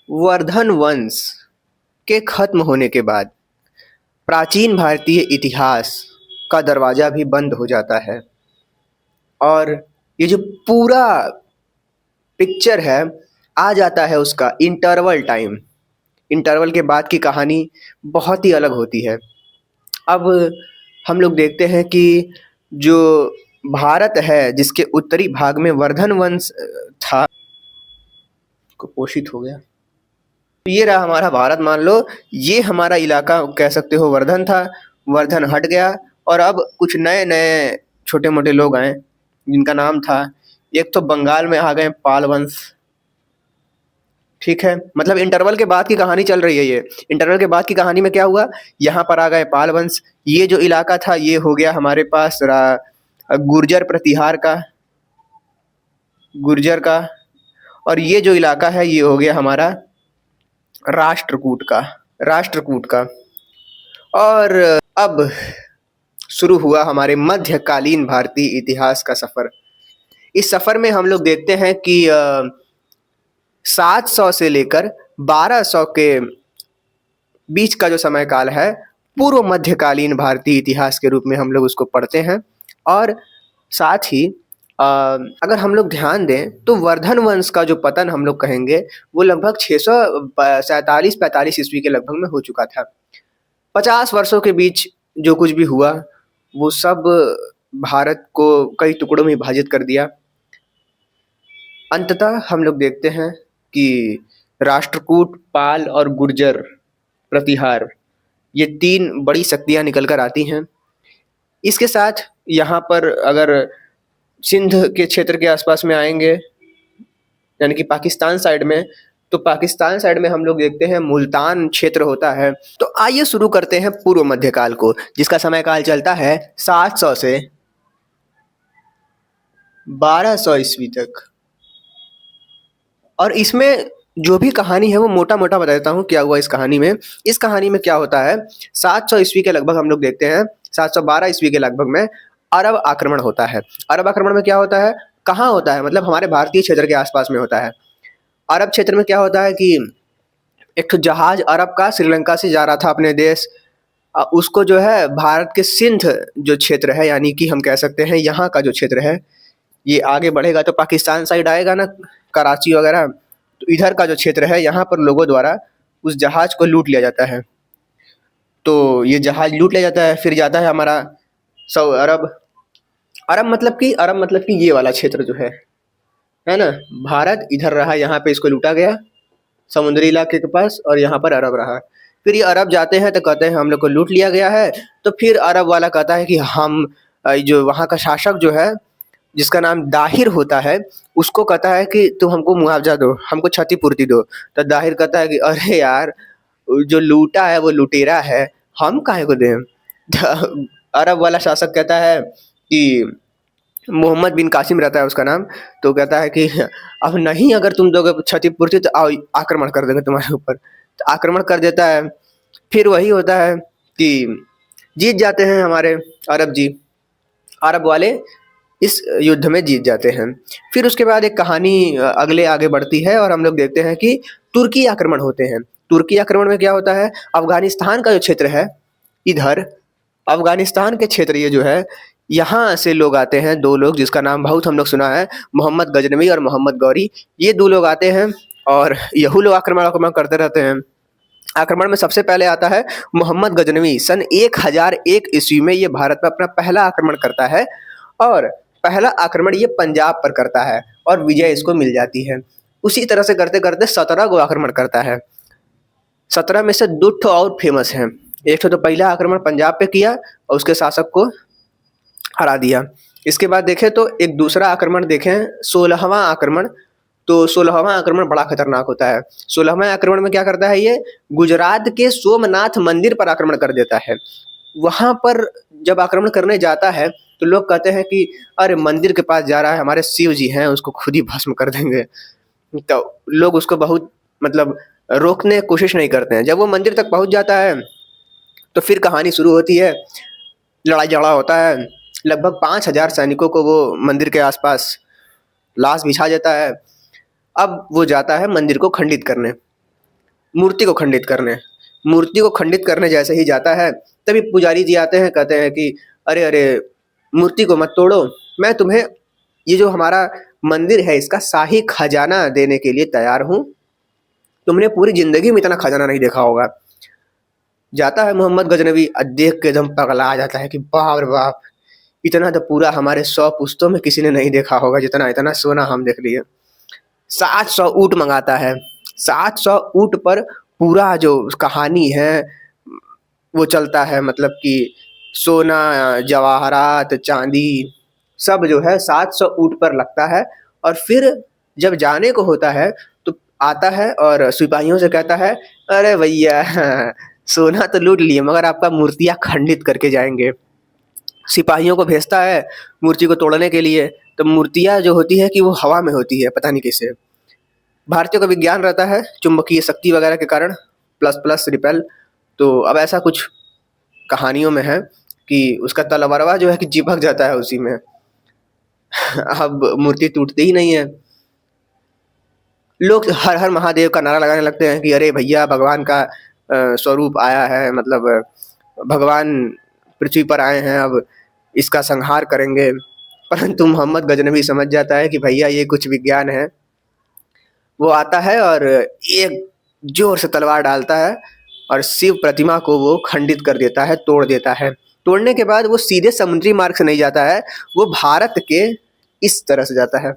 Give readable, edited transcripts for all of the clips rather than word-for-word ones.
वर्धन वंश के खत्म होने के बाद प्राचीन भारतीय इतिहास का दरवाजा भी बंद हो जाता है और ये जो पूरा पिक्चर है आ जाता है उसका इंटरवल टाइम। इंटरवल के बाद की कहानी बहुत ही अलग होती है। अब हम लोग देखते हैं कि जो भारत है जिसके उत्तरी भाग में वर्धन वंश था, कुपोषित हो गया। ये रहा हमारा भारत, मान लो ये हमारा इलाका कह सकते हो वर्धन था। वर्धन हट गया और अब कुछ नए नए छोटे मोटे लोग आए जिनका नाम था, एक तो बंगाल में आ गए पाल वंश। ठीक है, मतलब इंटरवल के बाद की कहानी चल रही है। ये इंटरवल के बाद की कहानी में क्या हुआ, यहाँ पर आ गए पाल वंश। ये जो इलाका था ये हो गया हमारे पास गुर्जर प्रतिहार का, गुर्जर का। और ये जो इलाका है ये हो गया हमारा राष्ट्रकूट का, राष्ट्रकूट का। और अब शुरू हुआ हमारे मध्यकालीन भारतीय इतिहास का सफर। इस सफर में हम लोग देखते हैं कि 700 से लेकर 1200 के बीच का जो समय काल है पूर्व मध्यकालीन भारतीय इतिहास के रूप में हम लोग उसको पढ़ते हैं। और साथ ही अगर हम लोग ध्यान दें तो वर्धन वंश का जो पतन हम लोग कहेंगे वो लगभग 647-45 ईस्वी के लगभग में हो चुका था। 50 वर्षों के बीच जो कुछ भी हुआ वो सब भारत को कई टुकड़ों में विभाजित कर दिया। अंततः हम लोग देखते हैं कि राष्ट्रकूट, पाल और गुर्जर प्रतिहार, ये 3 बड़ी शक्तियाँ निकल कर आती हैं। इसके साथ यहाँ पर अगर सिंध के क्षेत्र के आसपास में आएंगे, यानी कि पाकिस्तान साइड में, तो पाकिस्तान साइड में हम लोग देखते हैं मुल्तान क्षेत्र होता है। तो आइए शुरू करते हैं पूर्व मध्यकाल को, जिसका समय काल चलता है 700 से 1200 ईस्वी तक। और इसमें जो भी कहानी है वो मोटा मोटा बता देता हूँ क्या हुआ इस कहानी में। इस कहानी में क्या होता है, 700 ईस्वी के लगभग हम लोग देखते हैं, 712 ईस्वी के लगभग में अरब आक्रमण होता है। अरब आक्रमण में क्या होता है, कहाँ होता है, मतलब हमारे भारतीय क्षेत्र के आसपास में होता है। अरब क्षेत्र में क्या होता है कि एक तो जहाज अरब का श्रीलंका से जा रहा था अपने देश, उसको जो है भारत के सिंध जो क्षेत्र है, यानी कि हम कह सकते हैं यहाँ का जो क्षेत्र है, ये आगे बढ़ेगा तो पाकिस्तान साइड आएगा ना, कराची वगैरह। तो इधर का जो क्षेत्र है यहाँ पर लोगों द्वारा उस जहाज को लूट लिया जाता है। तो ये जहाज लूट लिया जाता है, फिर जाता है हमारा अरब। अरब मतलब कि ये वाला क्षेत्र जो है ना, भारत इधर रहा, यहाँ पे इसको लूटा गया समुद्री इलाके के पास, और यहाँ पर अरब रहा। फिर ये अरब जाते हैं तो कहते हैं हम लोग को लूट लिया गया है। तो फिर अरब वाला कहता है कि हम जो वहाँ का शासक जो है जिसका नाम दाहिर होता है उसको कहता है कि तुम हमको मुआवजा दो, हमको क्षतिपूर्ति दो। तो दाहिर कहता है कि अरे यार, जो लूटा है वो लुटेरा है, हम काहे को दें। तो अरब वाला शासक कहता है कि मोहम्मद बिन कासिम रहता है उसका नाम, तो कहता है कि अब नहीं, अगर तुम दोगे क्षतिपूर्ति तो आओ आक्रमण कर देंगे तुम्हारे ऊपर। तो आक्रमण कर देता है। फिर वही होता है कि जीत जाते हैं हमारे अरब जी, अरब वाले इस युद्ध में जीत जाते हैं। फिर उसके बाद एक कहानी अगले आगे बढ़ती है और हम लोग देखते हैं कि तुर्की आक्रमण होते हैं। तुर्की आक्रमण में क्या होता है, अफगानिस्तान का जो क्षेत्र है, इधर अफगानिस्तान के क्षेत्र ये जो है, यहाँ से लोग आते हैं, 2 लोग जिसका नाम बहुत हम लोग सुना है, मोहम्मद गजनवी और मोहम्मद गौरी। ये 2 लोग आते हैं और यहू लोग आक्रमण करते रहते हैं। आक्रमण में सबसे पहले आता है मोहम्मद गजनवी। सन 1001 ईस्वी में ये भारत पर अपना पहला आक्रमण करता है और पहला आक्रमण ये पंजाब पर करता है और विजय इसको मिल जाती है। उसी तरह से करते करते 17 गो आक्रमण करता है। 17 में से 2 ठो और फेमस हैं। एक तो पहला आक्रमण पंजाब पे किया और उसके शासक को हरा दिया। इसके बाद देखें तो एक दूसरा आक्रमण देखें, 16वां आक्रमण। तो 16वां आक्रमण बड़ा खतरनाक होता है। 16वें आक्रमण में क्या करता है, ये गुजरात के सोमनाथ मंदिर पर आक्रमण कर देता है। वहां पर जब आक्रमण करने जाता है तो लोग कहते हैं कि अरे मंदिर के पास जा रहा है, हमारे शिव जी हैं, उसको खुद ही भस्म कर देंगे। तो लोग उसको बहुत मतलब रोकने की कोशिश नहीं करते हैं। जब वो मंदिर तक पहुंच जाता है तो फिर कहानी शुरू होती है, लड़ाई झगड़ा होता है। लगभग 5000 सैनिकों को वो मंदिर के आसपास लाश बिछा देता है। अब वो जाता है मंदिर को खंडित करने। मूर्ति को खंडित करने। मूर्ति को खंडित करने जैसे ही जाता है, तभी पुजारी जी आते हैं, कहते हैं कि अरे अरे, मूर्ति को मत तोड़ो, मैं तुम्हें ये जो हमारा मंदिर है इसका शाही खजाना देने के लिए तैयार हूँ। तुमने पूरी जिंदगी में इतना खजाना नहीं देखा होगा। जाता है मोहम्मद गजनवी, देख के एकदम पगला जाता है कि बाप रे बाप, इतना तो पूरा हमारे 100 पुश्तों में किसी ने नहीं देखा होगा, जितना इतना सोना हम देख लिए। 700 ऊँट मंगाता है। 700 ऊँट पर पूरा जो कहानी है वो चलता है, मतलब कि सोना, जवाहरात, चांदी, सब जो है 700 ऊँट पर लगता है। और फिर जब जाने को होता है तो आता है और सिपाहियों से कहता है, अरे भैया सोना तो लूट लिए मगर आपका मूर्तियाँ खंडित करके जाएंगे। सिपाहियों को भेजता है मूर्ति को तोड़ने के लिए, तो मूर्तियाँ जो होती है कि वो हवा में होती है, पता नहीं कैसे। भारतीयों का विज्ञान रहता है चुंबकीय शक्ति वगैरह के कारण, प्लस प्लस रिपेल। तो अब ऐसा कुछ कहानियों में है कि उसका तलवारवा जो है कि चिपक जाता है उसी में। अब मूर्ति टूटती ही नहीं है। लोग हर हर महादेव का नारा लगाने लगते हैं कि अरे भैया भगवान का स्वरूप आया है, मतलब भगवान पृथ्वी पर आए हैं, अब इसका संहार करेंगे। परंतु मोहम्मद गजनवी समझ जाता है कि भैया ये कुछ विज्ञान है। वो आता है और एक जोर से तलवार डालता है और शिव प्रतिमा को वो खंडित कर देता है, तोड़ देता है। तोड़ने के बाद वो सीधे समुद्री मार्ग से नहीं जाता है, वो भारत के इस तरह से जाता है।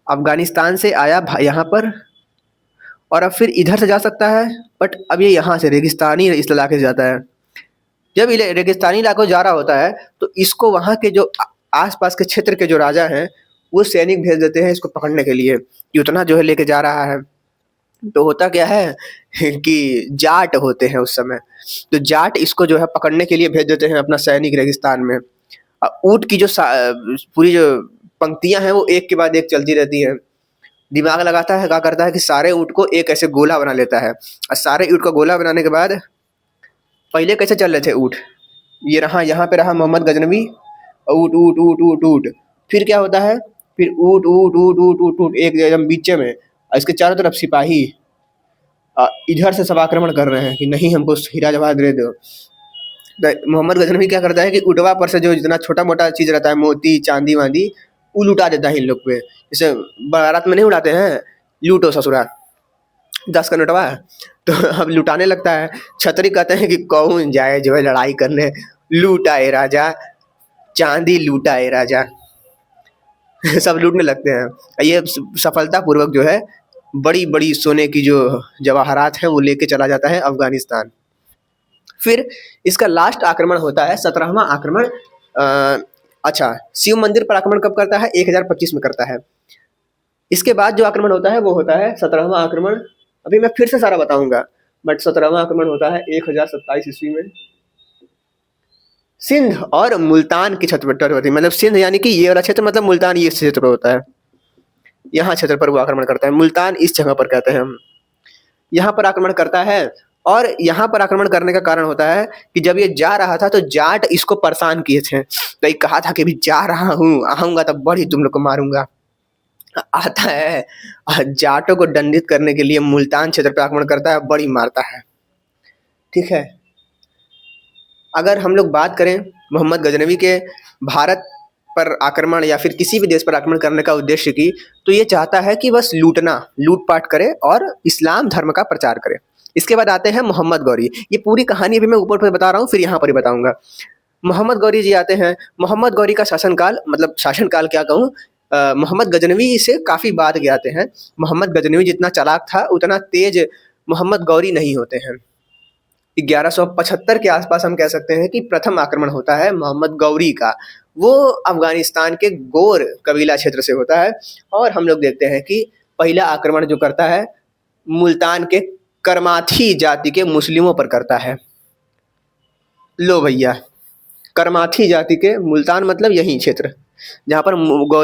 अफगानिस्तान से आया यहाँ पर और अब फिर इधर से जा सकता है, बट अब ये यहाँ से रेगिस्तानी इस इलाके से जाता है। जब रेगिस्तानी इलाकों जा रहा होता है तो इसको वहाँ के जो आसपास के क्षेत्र के जो राजा हैं वो सैनिक भेज देते हैं इसको पकड़ने के लिए कि उतना जो है लेके जा रहा है। तो होता क्या है कि जाट होते हैं उस समय, तो जाट इसको जो है पकड़ने के लिए भेज देते हैं अपना सैनिक रेगिस्तान में। ऊँट की जो पूरी जो पंक्तियां हैं वो एक के बाद एक चलती रहती हैं। दिमाग लगाता है, क्या करता है कि सारे ऊँट को एक ऐसे गोला बना लेता है, और सारे ऊँट का गोला बनाने के बाद पहले कैसे चल रहे थे ऊँट, ये रहा यहाँ पे रहा मोहम्मद गजनवी, ऊँट ऊँट ऊँट ऊँट ऊँट, फिर क्या होता है, फिर ऊँट ऊँट ऊँट ऊँट ऊँट ऊँट एक एकदम बीचे में, और इसके चारों तरफ सिपाही इधर से सब आक्रमण कर रहे हैं कि नहीं हमको हीरा जवाहर दे दो। मोहम्मद गजनवी क्या करता है कि उटवा पर से जो जितना छोटा मोटा चीज रहता है, मोती चांदी वांदी, वो लुटा देता है इन लोग पे। जैसे बारात में नहीं उड़ाते हैं, लूटो ससुरा 10 का नोटवा, तो अब लुटाने लगता है। छतरी कहते हैं कि कौन जाए जो है लड़ाई करने, लूटाए राजा, चांदी लूटाए राजा। सब लूटने लगते हैं। ये सफलता पूर्वक जो है बड़ी बड़ी सोने की जो जवाहरात हैं वो लेके चला जाता है अफगानिस्तान। फिर इसका लास्ट आक्रमण होता है 17वां आक्रमण। अच्छा, शिव मंदिर पर आक्रमण कब करता है? 1025 में करता है। इसके बाद जो आक्रमण होता है वो होता है 17वां आक्रमण। अभी मैं फिर से सारा बताऊंगा, बट 17वां आक्रमण होता है 1027 ईस्वी में। सिंध और मुल्तान की छत्र पर होती है, मतलब सिंध यानी कि ये वाला क्षेत्र, मतलब मुल्तान ये क्षेत्र पर होता है। यहाँ क्षेत्र पर वो आक्रमण करता है। मुल्तान इस जगह पर कहते हैं हम। यहाँ पर आक्रमण करता है, और यहाँ पर आक्रमण करने का कारण होता है कि जब ये जा रहा था तो जाट इसको परेशान किए थे। तो ये कहा था कि भी जा रहा हूँ, आऊँगा तब बड़ी तुम लोग को मारूंगा। आता है जाटों को दंडित करने के लिए मुल्तान क्षेत्र पर आक्रमण करता है, बड़ी मारता है। ठीक है, अगर हम लोग बात करें मोहम्मद गजनवी के भारत पर आक्रमण या फिर किसी भी देश पर आक्रमण करने का उद्देश्य की, तो ये चाहता है कि बस लूटपाट करे और इस्लाम धर्म का प्रचार करे। इसके बाद आते हैं मोहम्मद गौरी। ये पूरी कहानी अभी मैं ऊपर पर बता रहा हूँ, फिर यहाँ पर ही बताऊंगा। मोहम्मद गौरी जी आते हैं। मोहम्मद गौरी का शासनकाल, मतलब शासनकाल क्या कहूँ, मोहम्मद गजनवी से काफ़ी बाद के आते हैं। मोहम्मद गजनवी जितना चालाक था उतना तेज मोहम्मद गौरी नहीं होते हैं। 1175 के आसपास हम कह सकते हैं कि प्रथम आक्रमण होता है मोहम्मद गौरी का। वो अफगानिस्तान के गोर कबीला क्षेत्र से होता है, और हम लोग देखते हैं कि पहला आक्रमण जो करता है मुल्तान के करमाथी जाति के मुस्लिमों पर करता है। लो भैया, करमाथी जाति के, मुल्तान मतलब यही क्षेत्र जहाँ पर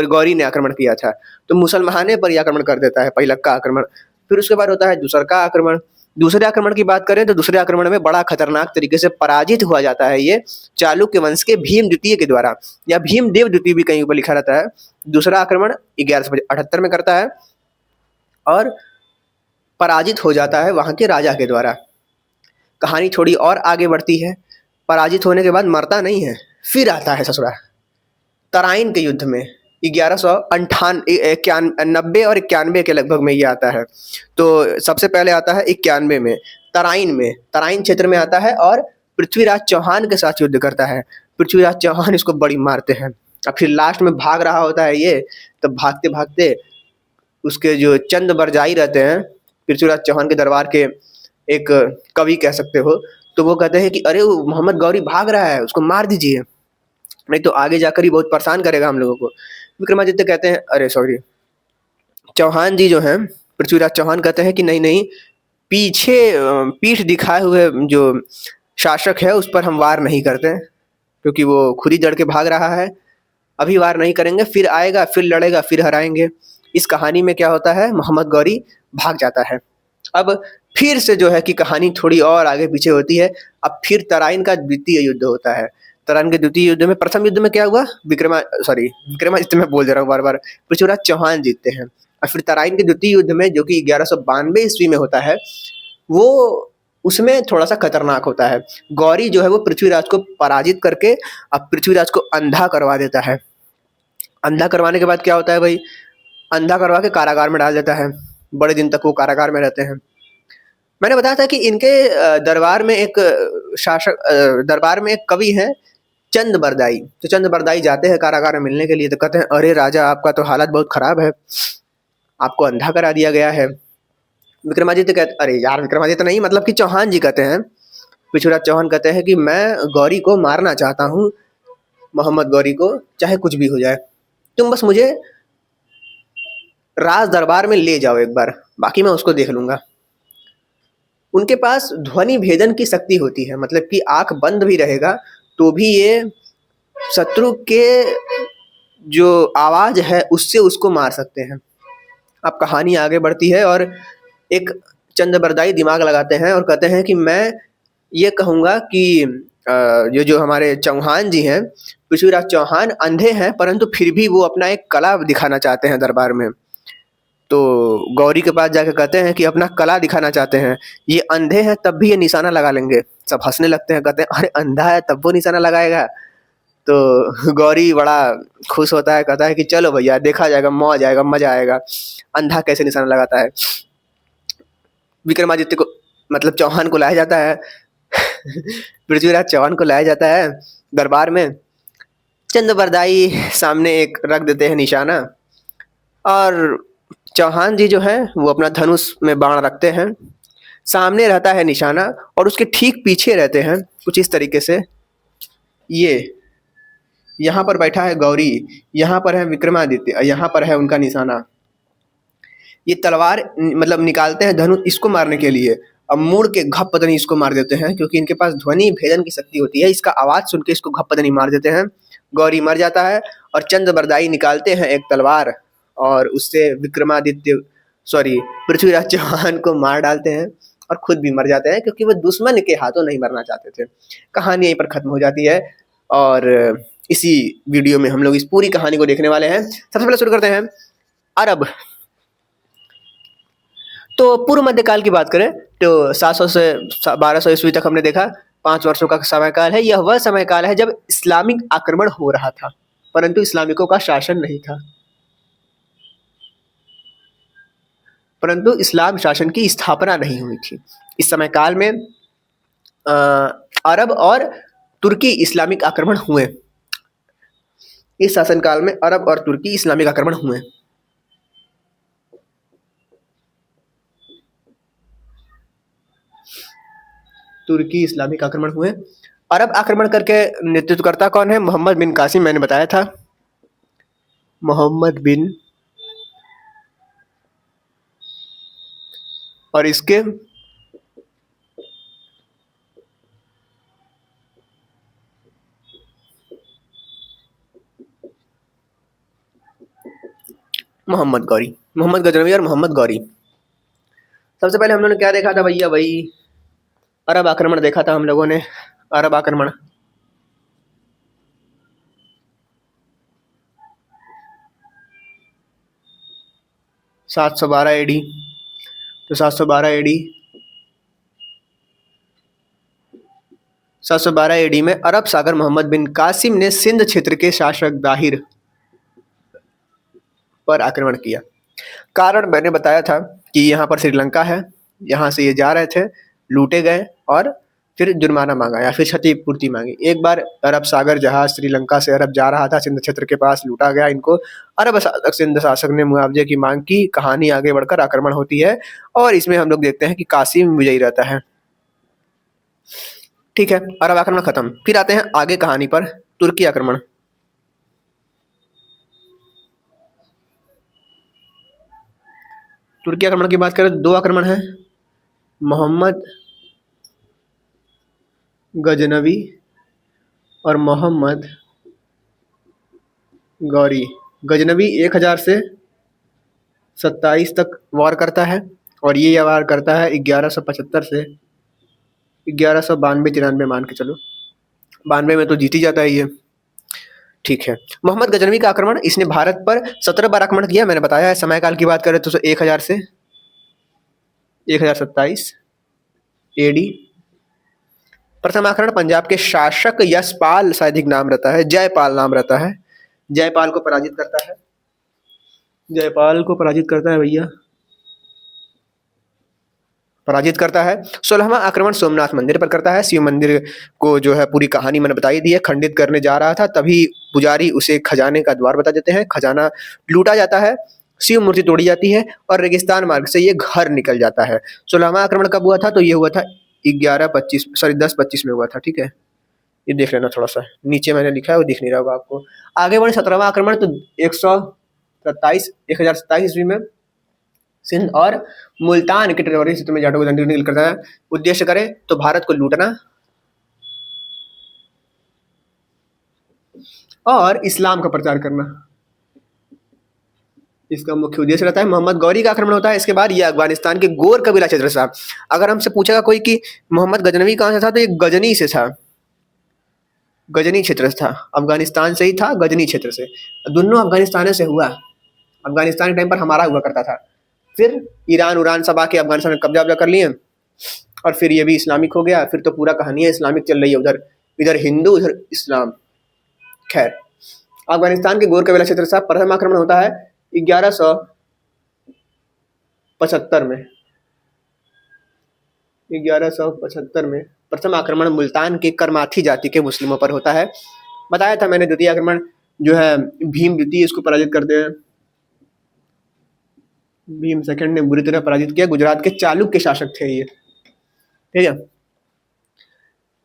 गौरी ने आक्रमण किया था, तो मुसलमाने पर यह आक्रमण कर देता है, पहला का आक्रमण। फिर उसके बाद होता है दूसरा का आक्रमण। दूसरे आक्रमण की बात करें तो दूसरे आक्रमण में बड़ा खतरनाक तरीके से पराजित हुआ जाता है ये चालुक्य वंश के भीम द्वितीय के द्वारा, या भीमदेव द्वितीय भी कहीं ऊपर लिखा रहता है। दूसरा आक्रमण 1178 में करता है, और पराजित हो जाता है वहाँ के राजा के द्वारा। कहानी थोड़ी और आगे बढ़ती है। पराजित होने के बाद मरता नहीं है, फिर आता है ससुरा तराइन के युद्ध में। 1198 और 91 के लगभग में ये आता है। तो सबसे पहले आता है 91 में तराइन क्षेत्र में आता है और पृथ्वीराज चौहान के साथ युद्ध करता है। पृथ्वीराज चौहान इसको बड़ी मारते हैं। अब फिर लास्ट में भाग रहा होता है ये, तब भागते भागते उसके जो चंद बरजाई रहते हैं पृथ्वीराज चौहान के दरबार के, एक कवि कह सकते हो, तो वो कहते हैं कि अरे वो मोहम्मद गौरी भाग रहा है, उसको मार दीजिए, नहीं तो आगे जाकर ही बहुत परेशान करेगा हम लोगों को। विक्रमादित्य कहते हैं, अरे सॉरी, चौहान जी जो हैं, पृथ्वीराज चौहान कहते हैं कि नहीं नहीं, पीछे पीठ दिखाए हुए जो शासक है उस पर हम वार नहीं करते, क्योंकि वो खुद ही डर के भाग रहा है। अभी वार नहीं करेंगे, फिर आएगा, फिर लड़ेगा, फिर हराएंगे। इस कहानी में क्या होता है, मोहम्मद गौरी भाग जाता है। अब फिर से जो है कि कहानी थोड़ी और आगे पीछे होती है। अब फिर तराइन का द्वितीय युद्ध होता है। तराइन के द्वितीय युद्ध में, प्रथम युद्ध में क्या हुआ, विक्रमादित्य में बोल दे रहा हूँ बार बार, पृथ्वीराज चौहान जीतते हैं। और फिर तराइन के द्वितीय युद्ध में, जो कि 1192 ईस्वी में होता है, वो उसमें थोड़ा सा खतरनाक होता है। गौरी जो है वो पृथ्वीराज को पराजित करके अब पृथ्वीराज को अंधा करवा देता है। अंधा करवाने के बाद क्या होता है भाई, अंधा करवा के कारागार में डाल देता है। बड़े दिन तक वो कारागार में रहते हैं। मैंने बताया था कि इनके दरबार में एक दरबार में एक कवि है चंद बरदाई। तो चंद बरदाई जाते हैं कारागार में मिलने के लिए, तो कहते हैं, अरे राजा आपका तो हालत बहुत खराब है, आपको अंधा करा दिया गया है। विक्रमादित्य कहते, अरे यार विक्रमादित्य नहीं, मतलब कि चौहान जी कहते हैं, पृथ्वीराज चौहान कहते हैं कि मैं गौरी को मारना चाहता हूँ, मोहम्मद गौरी को, चाहे कुछ भी हो जाए, तुम बस मुझे राज दरबार में ले जाओ एक बार, बाकी मैं उसको देख लूंगा। उनके पास ध्वनि भेदन की शक्ति होती है, मतलब कि आंख बंद भी रहेगा तो भी ये शत्रु के जो आवाज है उससे उसको मार सकते हैं। अब कहानी आगे बढ़ती है और एक चंद्रबरदाई दिमाग लगाते हैं और कहते हैं कि मैं ये कहूँगा कि ये जो हमारे चौहान जी हैं, पृथ्वीराज चौहान अंधे हैं, परंतु फिर भी वो अपना एक कला दिखाना चाहते हैं दरबार में। तो गौरी के पास जाकर कहते हैं कि अपना कला दिखाना चाहते हैं, ये अंधे हैं तब भी ये निशाना लगा लेंगे। सब हंसने लगते हैं, कहते हैं अरे अंधा है तब वो निशाना लगाएगा। तो गौरी बड़ा खुश होता है, कहता है कि चलो भैया देखा जाएगा, मौज आएगा, मजा आएगा, अंधा कैसे निशाना लगाता है। विक्रमादित्य को, मतलब चौहान को लाया जाता है पृथ्वीराज चौहान को लाया जाता है दरबार में। चंद्रबरदाई सामने एक रख देते हैं निशाना, और चौहान जी जो है वो अपना धनुष में बाण रखते हैं। सामने रहता है निशाना और उसके ठीक पीछे रहते हैं कुछ इस तरीके से, ये यहाँ पर बैठा है गौरी, यहाँ पर है विक्रमादित्य, यहाँ पर है उनका निशाना। ये तलवार मतलब निकालते हैं धनुष इसको मारने के लिए, अब मुड़ के घपदनी इसको मार देते हैं, क्योंकि इनके पास ध्वनि भेदन की शक्ति होती है। इसका आवाज सुन के इसको घपदनी मार देते हैं। गौरी मर जाता है और चंद्रबरदाई निकालते हैं एक तलवार और उससे विक्रमादित्य सॉरी पृथ्वीराज चौहान को मार डालते हैं और खुद भी मर जाते हैं, क्योंकि वो दुश्मन के हाथों नहीं मरना चाहते थे। कहानी यहीं पर खत्म हो जाती है और इसी वीडियो में हम लोग इस पूरी कहानी को देखने वाले हैं। सबसे पहले शुरू करते हैं अरब। तो पूर्व मध्यकाल की बात करें तो 700 से 1200 ईस्वी तक हमने देखा, 5 वर्षों का समयकाल है। यह वह समयकाल है जब इस्लामिक आक्रमण हो रहा था, परंतु इस्लामिकों का शासन नहीं था, परंतु इस्लाम शासन की स्थापना नहीं हुई थी। इस समयकाल में अरब और तुर्की इस्लामिक आक्रमण हुए। इस शासनकाल में अरब और तुर्की इस्लामिक आक्रमण हुए। तुर्की इस्लामिक आक्रमण हुए। अरब आक्रमण करके नेतृत्वकर्ता कौन है, मोहम्मद बिन कासिम, मैंने बताया था, मोहम्मद बिन, और इसके मोहम्मद गौरी, मोहम्मद गजनवी और मोहम्मद गौरी। सबसे पहले हम लोगों ने क्या देखा था भैया, वही अरब आक्रमण देखा था हम लोगों ने। अरब आक्रमण 712 एडी। तो 712 एडी 712 एडी में अरब सागर मोहम्मद बिन कासिम ने सिंध क्षेत्र के शासक दाहिर पर आक्रमण किया। कारण मैंने बताया था कि यहाँ पर श्रीलंका है, यहाँ से ये जा रहे थे, लूटे गए और फिर जुर्माना मांगा या फिर क्षतिपूर्ति मांगी। एक बार अरब सागर जहाज श्रीलंका से अरब जा रहा था, सिंध क्षेत्र के पास लूटा गया इनको। अरब शासक सिंध शासक ने मुआवजे की मांग की। कहानी आगे बढ़कर आक्रमण होती है और इसमें हम लोग देखते हैं कि कासिम विजयी रहता है। ठीक है, अरब आक्रमण खत्म। फिर आते हैं आगे कहानी पर, तुर्की आक्रमण। तुर्की आक्रमण की बात करें तो 2 आक्रमण है, मोहम्मद गजनवी और मोहम्मद गौरी। गजनवी 1000 से 27 तक वार करता है और ये वार करता है 1175 से 1192-93 मान के चलो, 92 में तो जीत ही जाता है ये। ठीक है, मोहम्मद गजनवी का आक्रमण, इसने भारत पर 17 बार आक्रमण किया। मैंने बताया है। समयकाल की बात करें तो 1000 से 1027 एडी। प्रथम आक्रमण पंजाब के शासक यशपाल शायद एक नाम रहता है, जयपाल नाम रहता है, जयपाल को पराजित करता है। जयपाल को पराजित करता है भैया, पराजित करता है। 16वां आक्रमण सोमनाथ मंदिर पर करता है। शिव मंदिर को जो है पूरी कहानी मैंने बताई दी है, खंडित करने जा रहा था, तभी पुजारी उसे खजाने का द्वार बता देते हैं, खजाना लूटा जाता है, शिव मूर्ति तोड़ी जाती है और रेगिस्तान मार्ग से ये घर निकल जाता है। 16वां आक्रमण कब हुआ था? तो ये हुआ था 1025 में हुआ था। ठीक है, ये देख लेना, थोड़ा सा नीचे मैंने लिखा है वो दिख नहीं रहा होगा आपको। आगे बढ़े 17वां आक्रमण तो 1027 ईस्वी में सिंध और मुल्तान के टेरिटरी क्षेत्र में जाटों को दंड निकल करता है। उद्देश्य करें तो भारत को लूटना और इस्लाम का प्रचार करना, इसका मुख्य उद्देश्य रहता है। मोहम्मद गौरी का आक्रमण होता है। इसके बाद ये अफगानिस्तान के गोर कबीला क्षेत्र से था। अगर हमसे पूछेगा कोई कि मोहम्मद गजनवी कहाँ से था, तो ये गजनी से था, गजनी क्षेत्र से था, अफगानिस्तान से ही था, गजनी क्षेत्र से। दोनों अफगानिस्तान से हुआ, अफगानिस्तान के टाइम पर हमारा हुआ करता था। फिर ईरान उरान सब आके अफगानिस्तान में कब्जा कर लिए और फिर ये भी इस्लामिक हो गया। फिर तो पूरा कहानी है इस्लामिक चल रही है, उधर इधर हिंदू इधर इस्लाम। खैर, अफगानिस्तान के गोर कबीला क्षेत्र से प्रथम आक्रमण होता है 1175 में। 1175 में प्रथम आक्रमण मुल्तान के करमाथी जाति के मुस्लिमों पर होता है। बताया था मैंने। द्वितीय आक्रमण जो है भीम द्वितीय इसको पराजित करते हैं। भीम सेकंड ने बुरी तरह पराजित किया। गुजरात के चालुक्य शासक थे ये। ठीक है,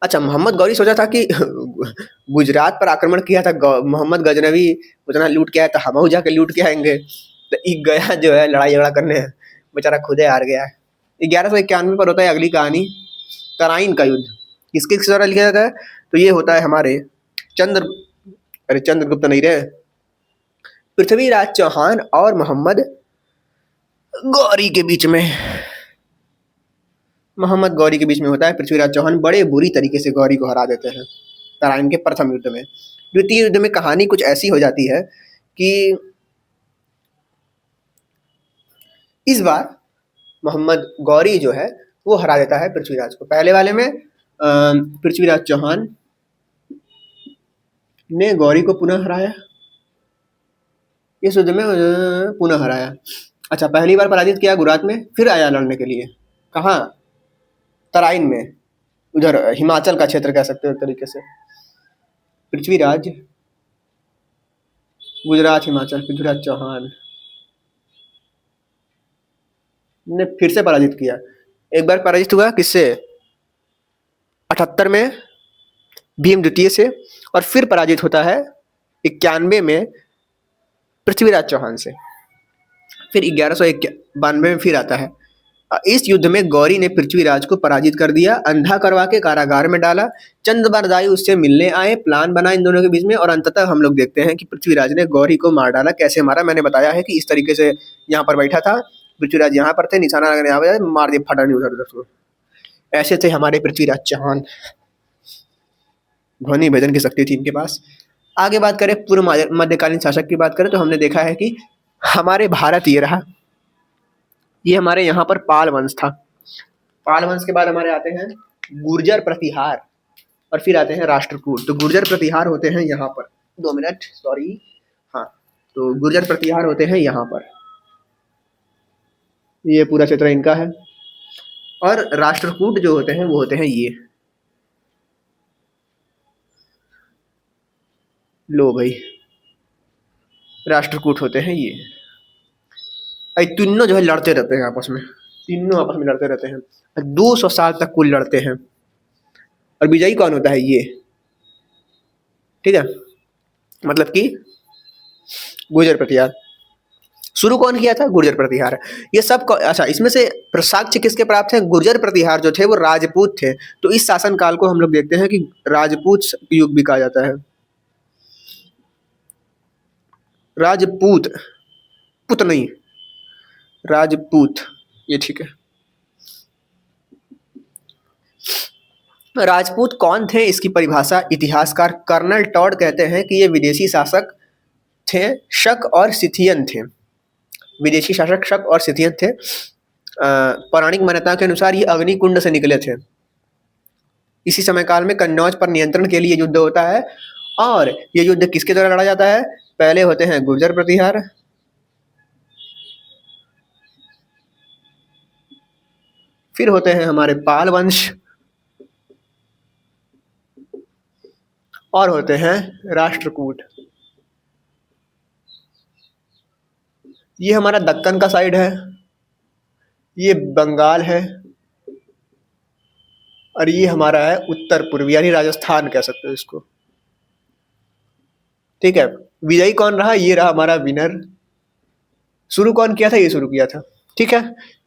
अच्छा, मोहम्मद गौरी सोचा था कि गुजरात पर आक्रमण किया था मोहम्मद गजनवी, उतना लूट के आया था, हम जाके लूट के आएंगे। तो एक गया जो है लड़ाई झगड़ा करने, बेचारा खुदे हार गया। 1191 पर होता है अगली कहानी, तराइन का युद्ध। किसके द्वारा लिखा जाता है? तो ये होता है हमारे चंद्रगुप्त नहीं रहे, पृथ्वीराज चौहान और मोहम्मद गौरी के बीच में। मोहम्मद गौरी के बीच में होता है। पृथ्वीराज चौहान बड़े बुरी तरीके से गौरी को हरा देते हैं तराइन के प्रथम युद्ध में। द्वितीय युद्ध में कहानी कुछ ऐसी हो जाती है कि इस बार मोहम्मद गौरी जो है वो हरा देता है पृथ्वीराज को। पहले वाले में पृथ्वीराज चौहान ने गौरी को पुनः हराया, इस युद्ध में पुनः हराया। अच्छा, पहली बार पराजित किया गुजरात में, फिर आया लड़ने के लिए। कहाँ? तराइन में, उधर हिमाचल का क्षेत्र कह सकते हो एक तरीके से। पृथ्वीराज, गुजरात हिमाचल, पृथ्वीराज चौहान ने फिर से पराजित किया। एक बार पराजित हुआ किससे? 78 में भीम द्वितीय से, और फिर पराजित होता है 91 में पृथ्वीराज चौहान से। फिर 1192 में फिर आता है। इस युद्ध में गौरी ने पृथ्वीराज को पराजित कर दिया, अंधा करवा के कारागार में डाला। चंद बरदाई उससे मिलने आए, प्लान बना इन दोनों के बीच में, और अंततः हम लोग देखते हैं कि पृथ्वीराज ने गौरी को मार डाला। कैसे मारा? मैंने बताया है कि इस तरीके से यहाँ पर बैठा था पृथ्वीराज, यहाँ पर थे, निशाना लगाने यहाँ पर मार दिया, फटा नहीं उधर उधर। ऐसे थे हमारे पृथ्वीराज चौहान, ध्वनि भेदन की शक्ति थी इनके पास। आगे बात करें पूर्व मध्यकालीन शासक की बात करें तो हमने देखा है कि हमारे भारत ये रहा, ये हमारे यहाँ पर पाल वंश था। पाल वंश के बाद हमारे आते हैं गुर्जर प्रतिहार और फिर आते हैं राष्ट्रकूट। तो गुर्जर प्रतिहार होते हैं यहाँ पर, 2 मिनट सॉरी, हाँ, तो गुर्जर प्रतिहार होते हैं यहाँ पर, ये पूरा क्षेत्र इनका है। और राष्ट्रकूट जो होते हैं वो होते हैं ये, लो भाई, राष्ट्रकूट होते हैं ये। तीनों जो है लड़ते रहते हैं आपस में, तीनों आपस में लड़ते रहते हैं, 200 साल तक कुल लड़ते हैं। और विजयी कौन होता है? ये, ठीक है, मतलब कि गुर्जर प्रतिहार। शुरू कौन किया था? गुर्जर प्रतिहार। ये सब अच्छा, इसमें से साक्ष्य किसके प्राप्त हैं? गुर्जर प्रतिहार जो थे वो राजपूत थे। तो इस शासन काल को हम लोग देखते हैं कि राजपूत युग भी कहा जाता है। राजपूत, पुत नहीं, राजपूत, ये ठीक है। राजपूत कौन थे? इसकी परिभाषा इतिहासकार कर्नल टॉड कहते हैं कि ये विदेशी शासक थे, शक और सिथियन थे। विदेशी शासक शक और सिथियन थे। पौराणिक मान्यता के अनुसार ये अग्निकुंड से निकले थे। इसी समय काल में कन्नौज पर नियंत्रण के लिए युद्ध होता है। और ये युद्ध किसके द्वारा लड़ा जाता है? पहले होते हैं गुर्जर प्रतिहार, फिर होते हैं हमारे पाल वंश, और होते हैं राष्ट्रकूट। ये हमारा दक्कन का साइड है, ये बंगाल है, और ये हमारा है उत्तर पूर्वी, यानी राजस्थान कह सकते हो इसको। ठीक है, विजयी कौन रहा? ये रहा हमारा विनर। शुरू कौन किया था? ये शुरू किया था। ठीक है,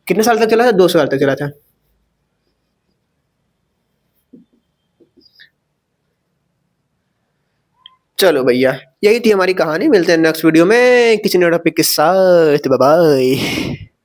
कितने साल तक चला था? 200 साल तक चला था। चलो भैया, यही थी हमारी कहानी। मिलते हैं नेक्स्ट वीडियो में किसी नए टॉपिक के साथ। Bye bye.